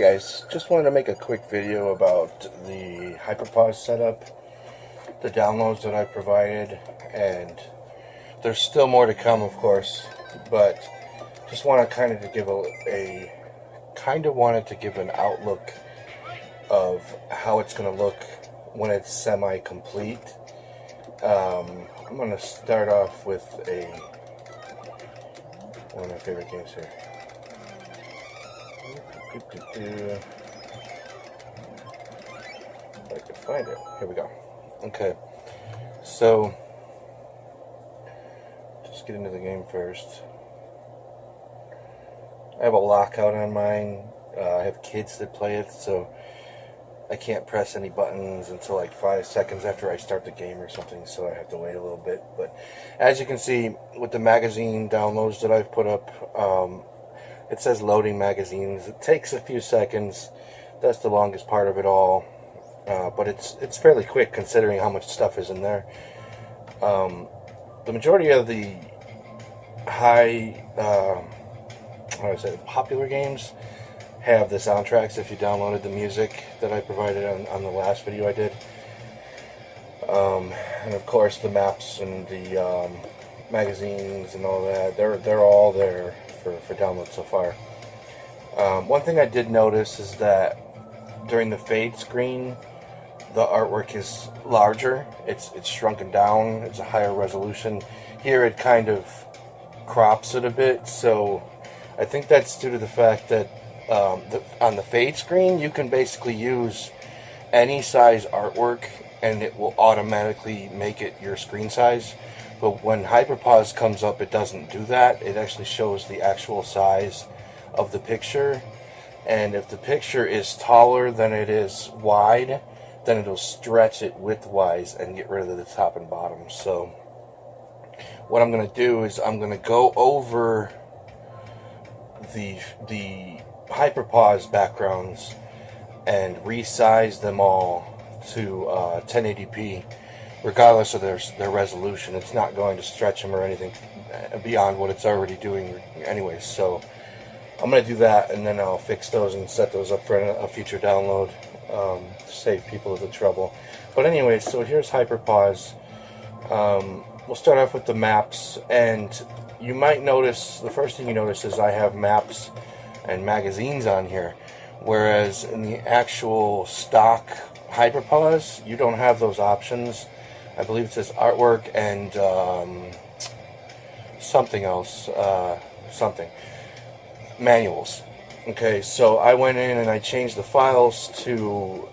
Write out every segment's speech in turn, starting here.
Hi guys, just wanted to make a quick video about the HyperPause setup, the downloads that I provided, and there's still more to come, of course, but just want to kind of give give an outlook of how it's going to look when it's semi-complete. I'm going to start off with one of my favorite games here. If I can find it. Here we go. Okay. So, just get into the game first. I have a lockout on mine. I have kids that play it, so I can't press any buttons until like 5 seconds after I start the game or something, so I have to wait a little bit. But as you can see, with the magazine downloads that I've put up, it says loading magazines. It takes a few seconds. That's the longest part of it all. But it's fairly quick considering how much stuff is in there. The majority of the popular games have the soundtracks if you downloaded the music that I provided on the last video I did. And of course the maps and the magazines and all that, they're all there for download so far. One thing I did notice is that during the fade screen, the artwork is larger. It's shrunken down. It's a higher resolution. Here it kind of crops it a bit, so I think that's due to the fact that on the fade screen you can basically use any size artwork and it will automatically make it your screen size. But when HyperPause comes up, it doesn't do that. It actually shows the actual size of the picture. And if the picture is taller than it is wide, then it'll stretch it widthwise and get rid of the top and bottom. So what I'm going to do is I'm going to go over the HyperPause backgrounds and resize them all to 1080p. Regardless of their resolution, it's not going to stretch them or anything beyond what it's already doing anyways. So I'm going to do that, and then I'll fix those and set those up for a future download to save people the trouble. But anyways, so here's HyperPause. We'll start off with the maps, and you might notice, the first thing you notice is I have maps and magazines on here, whereas in the actual stock HyperPause, you don't have those options. I believe it says artwork and something else, manuals. Okay, so I went in and I changed the files to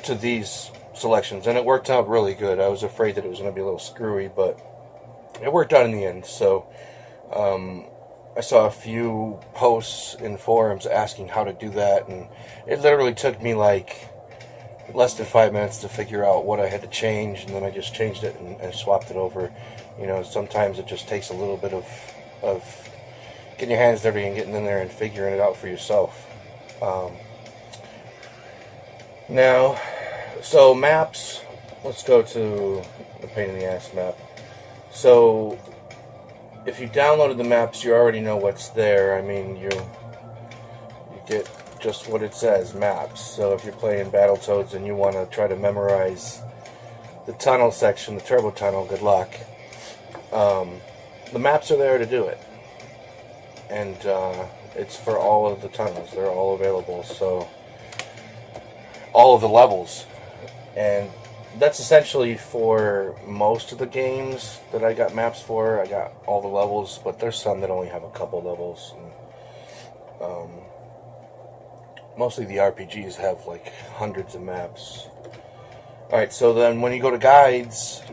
these selections, and it worked out really good. I was afraid that it was going to be a little screwy, but it worked out in the end. So I saw a few posts in forums asking how to do that, and it literally took me like less than 5 minutes to figure out what I had to change, and then I just changed it and swapped it over. You know, sometimes it just takes a little bit of getting your hands dirty and getting in there and figuring it out for yourself. Now, so maps, let's go to the pain in the ass map. So if you downloaded the maps, you already know what's there. I mean, you get just what it says, maps. So if you're playing Battletoads and you want to try to memorize the tunnel section, the turbo tunnel, good luck. The maps are there to do it. And it's for all of the tunnels. They're all available. So all of the levels. And that's essentially for most of the games that I got maps for. I got all the levels, but there's some that only have a couple levels. And, mostly the RPGs have like hundreds of maps. Alright, so then when you go to guides,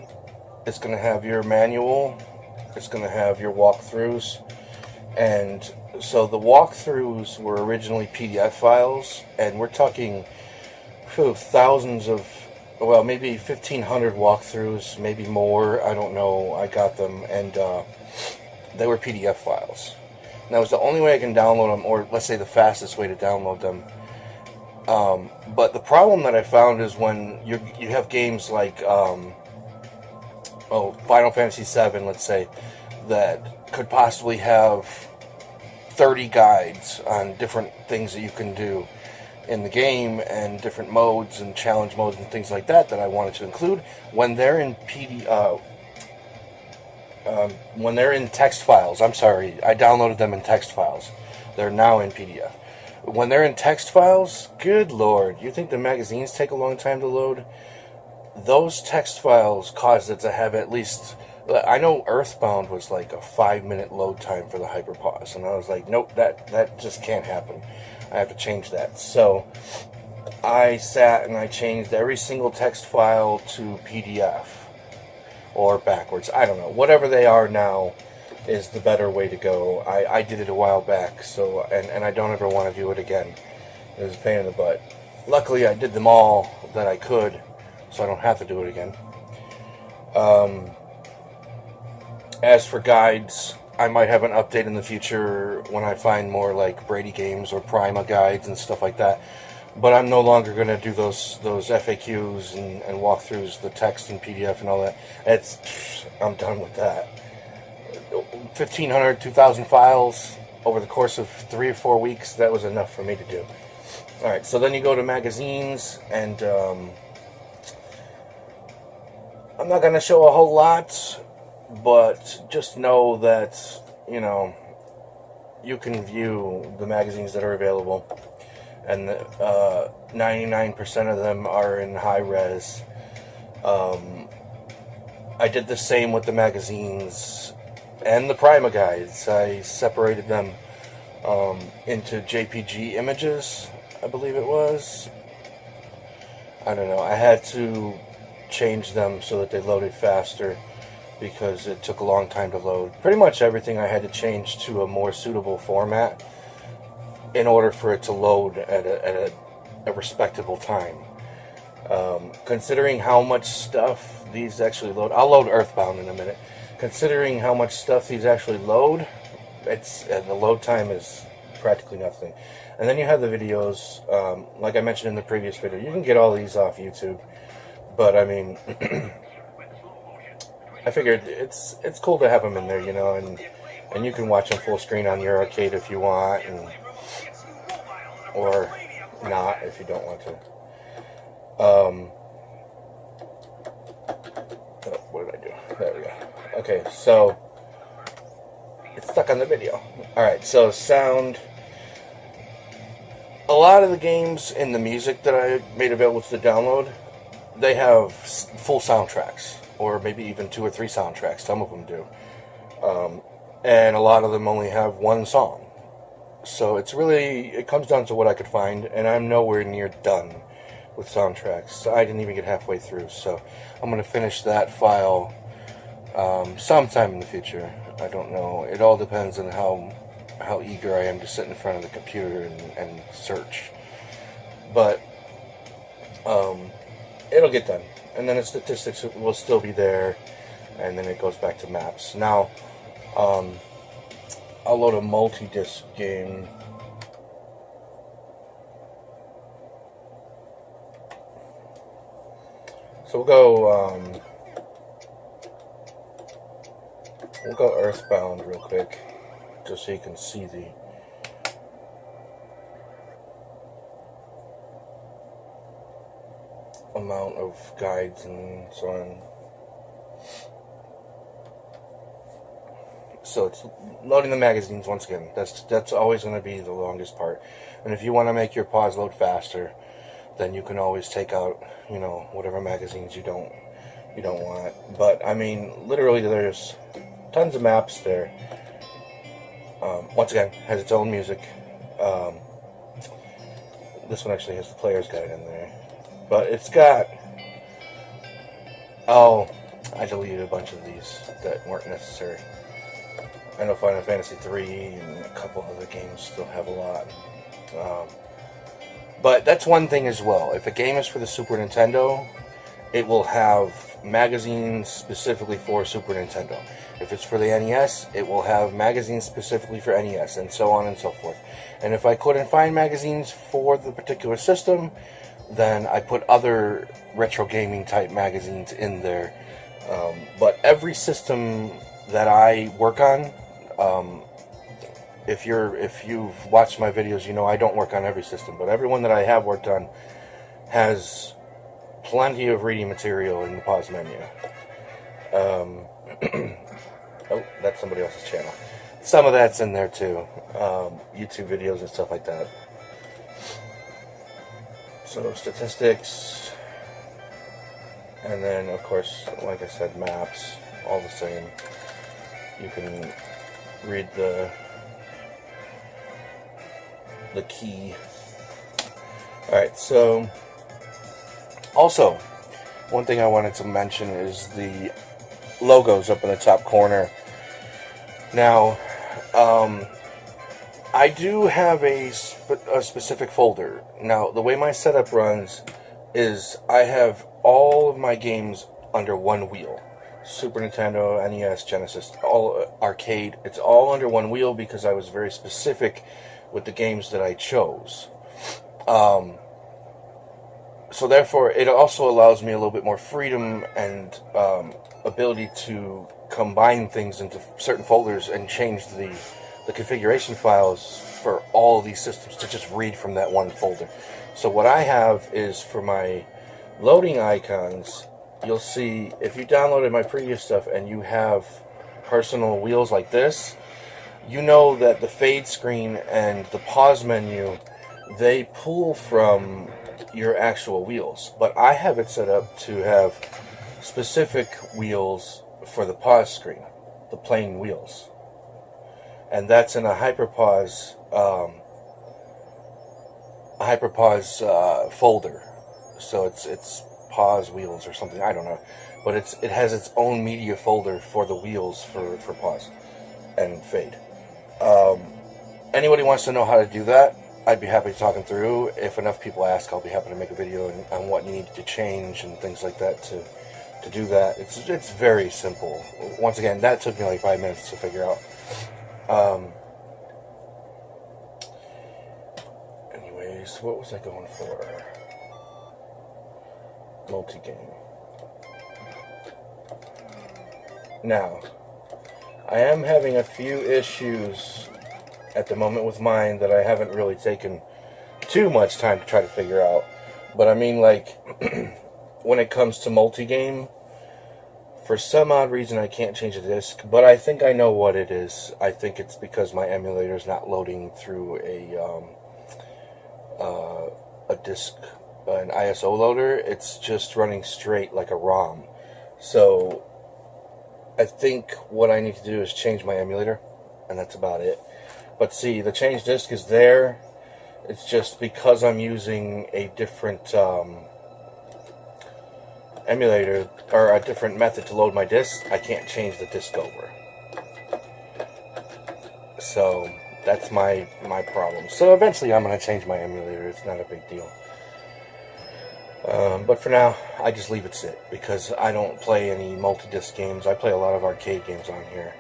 it's going to have your manual, it's going to have your walkthroughs, and so the walkthroughs were originally PDF files, and we're talking thousands of, well, maybe 1,500 walkthroughs, maybe more, I don't know. I got them, and they were PDF files. And that was the only way I can download them, or let's say the fastest way to download them. But the problem that I found is when you have games like Final Fantasy VII, let's say, that could possibly have 30 guides on different things that you can do in the game and different modes and challenge modes and things like that I wanted to include when they're in when they're in text files. I'm sorry, I downloaded them in text files. They're now in PDF. When they're in text files, good lord, you think the magazines take a long time to load? Those text files caused it to have at least, I know Earthbound was like a 5-minute load time for the hyperpause, and I was like, nope, that just can't happen. I have to change that. So I sat and I changed every single text file to PDF or backwards. I don't know. Whatever they are now is the better way to go. I did it a while back, so and I don't ever want to do it again. It was a pain in the butt. Luckily, I did them all that I could, so I don't have to do it again. As for guides, I might have an update in the future when I find more like Brady games or Prima guides and stuff like that. But I'm no longer going to do those FAQs and walkthroughs, the text and PDF and all that. I'm done with that. 1,500, 2,000 files over the course of 3 or 4 weeks, that was enough for me to do. Alright, so then you go to magazines, and I'm not going to show a whole lot, but just know that, you know, you can view the magazines that are available, and 99% of them are in high res. I did the same with the magazines and the Prima guides. I separated them into JPG images, I believe it was. I don't know. I had to change them so that they loaded faster because it took a long time to load. Pretty much everything I had to change to a more suitable format in order for it to load at a respectable time. Considering how much stuff these actually load, I'll load Earthbound in a minute. Considering how much stuff these actually load, the load time is practically nothing. And then you have the videos, like I mentioned in the previous video. You can get all these off YouTube, but I mean, I figured it's cool to have them in there, you know, and you can watch them full screen on your arcade if you want, or not if you don't want to. What did I do? There we go. Okay, so it's stuck on the video. Alright, so sound. A lot of the games in the music that I made available to the download, they have full soundtracks, or maybe even 2 or 3 soundtracks. Some of them do. And a lot of them only have one song. So it comes down to what I could find, and I'm nowhere near done with soundtracks. I didn't even get halfway through, so I'm going to finish that file sometime in the future. I don't know. It all depends on how eager I am to sit in front of the computer and search. But it'll get done, and then the statistics will still be there, and then it goes back to maps. Now, I'll load a multi-disc game. So we'll go Earthbound real quick, just so you can see the amount of guides and so on. So it's loading the magazines once again. That's always going to be the longest part. And if you want to make your pause load faster, then you can always take out, you know, whatever magazines you don't want. But I mean, literally, there's tons of maps there. Once again, has its own music. This one actually has the player's guide in there, but it's got. Oh, I deleted a bunch of these that weren't necessary. I know Final Fantasy 3 and a couple other games still have a lot. But that's one thing as well. If a game is for the Super Nintendo, it will have magazines specifically for Super Nintendo. If it's for the NES, it will have magazines specifically for NES, and so on and so forth. And if I couldn't find magazines for the particular system, then I put other retro gaming type magazines in there. But every system that I work on, if you've watched my videos, you know I don't work on every system, but every one that I have worked on has plenty of reading material in the pause menu. Oh, that's somebody else's channel. Some of that's in there too. YouTube videos and stuff like that. So statistics, and then of course, like I said, maps, all the same. You can read the key. Alright, so also, one thing I wanted to mention is the logos up in the top corner. Now, I do have a specific folder. Now, the way my setup runs is I have all of my games under one wheel. Super Nintendo, NES, Genesis, all arcade. It's all under one wheel because I was very specific with the games that I chose. So therefore, it also allows me a little bit more freedom and ability to combine things into certain folders and change the configuration files for all these systems to just read from that one folder. So what I have is for my loading icons, you'll see if you downloaded my previous stuff and you have personal wheels like this, you know that the fade screen and the pause menu, they pull from your actual wheels. But I have it set up to have specific wheels for the pause screen, the plain wheels. And that's in a hyperpause folder. So it's pause wheels or something, I don't know. But it has its own media folder for the wheels for pause and fade. Anybody wants to know how to do that, I'd be happy to talk them through. If enough people ask, I'll be happy to make a video on what you need to change and things like that to do that. It's very simple. Once again, that took me like 5 minutes to figure out. Anyways, what was I going for? Multi-game. Now, I am having a few issues at the moment with mine that I haven't really taken too much time to try to figure out. But I mean, like, when it comes to multi-game, for some odd reason I can't change the disc, but I think I know what it is. I think it's because my emulator is not loading through a disc, an ISO loader. It's just running straight like a ROM. So I think what I need to do is change my emulator, and that's about it. But see, the change disk is there. It's just because I'm using a different emulator, or a different method to load my disk, I can't change the disk over. So that's my problem. So eventually I'm going to change my emulator. It's not a big deal. But for now, I just leave it sit, because I don't play any multi-disc games. I play a lot of arcade games on here.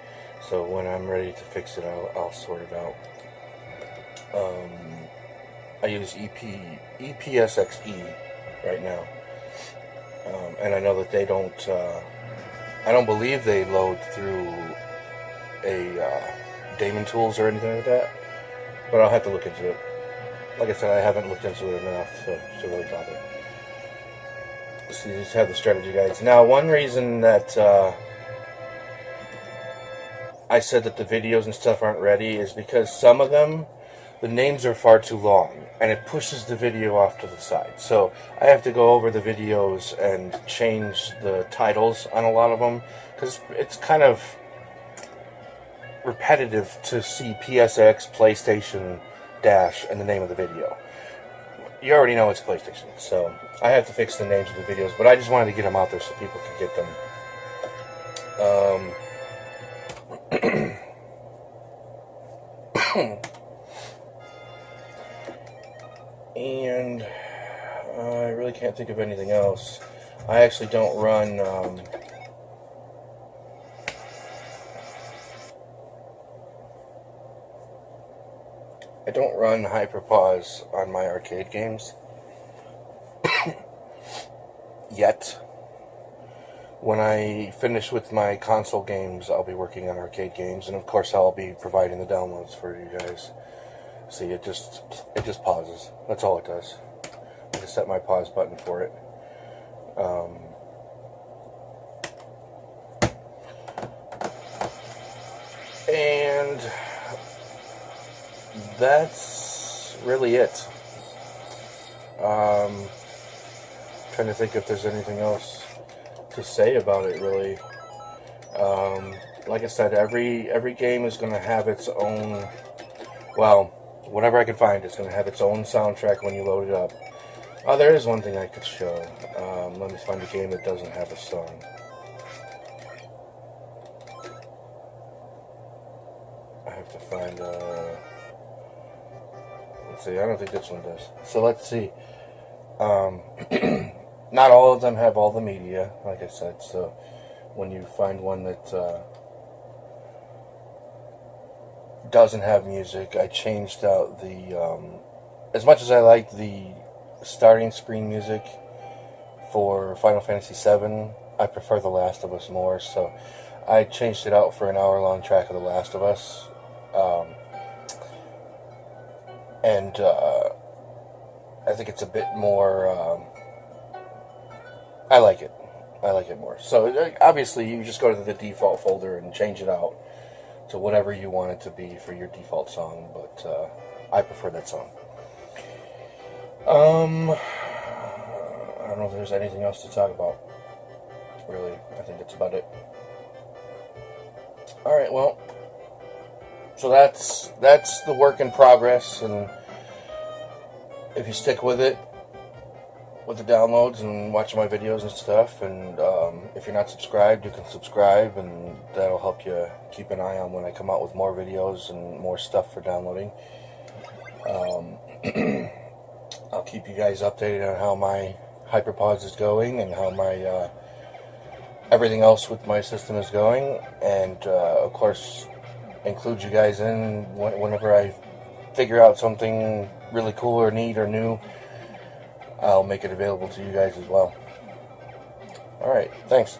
So when I'm ready to fix it, I'll sort it out. I use EPSXE right now. And I know that they don't, I don't believe they load through a Daemon Tools or anything like that. But I'll have to look into it. Like I said, I haven't looked into it enough to really bother. So you just have the strategy guides. Now, one reason that I said that the videos and stuff aren't ready is because some of them, the names are far too long, and it pushes the video off to the side. So I have to go over the videos and change the titles on a lot of them, because it's kind of repetitive to see PSX, PlayStation, Dash, and the name of the video. You already know it's PlayStation, so I have to fix the names of the videos, but I just wanted to get them out there so people could get them. And I really can't think of anything else. I actually don't run I don't run hyperpause on my arcade games yet. when I finish with my console games, I'll be working on arcade games, and of course I'll be providing the downloads for you guys. See, it just pauses. That's all it does. I just set my pause button for it. And that's really it. Trying to think if there's anything else to say about it, really. Like I said, every game is going to have its own, well, whatever I can find, it's going to have its own soundtrack when you load it up. Oh, there is one thing I could show. Let me find a game that doesn't have a song. I have to find, let's see, I don't think this one does. So let's see. Not all of them have all the media, like I said, so when you find one that doesn't have music, I changed out the, as much as I like the starting screen music for Final Fantasy VII, I prefer The Last of Us more, so I changed it out for an hour-long track of The Last of Us, and I think it's a bit more, I like it more. So obviously you just go to the default folder and change it out to whatever you want it to be for your default song, but I prefer that song. I don't know if there's anything else to talk about, really. I think that's about it. Alright, well, so that's the work in progress, and if you stick with it, with the downloads and watching my videos and stuff, and if you're not subscribed, you can subscribe, and that'll help you keep an eye on when I come out with more videos and more stuff for downloading. I'll keep you guys updated on how my HyperPause is going and how my everything else with my system is going, and of course include you guys in whenever I figure out something really cool or neat or new. I'll make it available to you guys as well. Alright, thanks.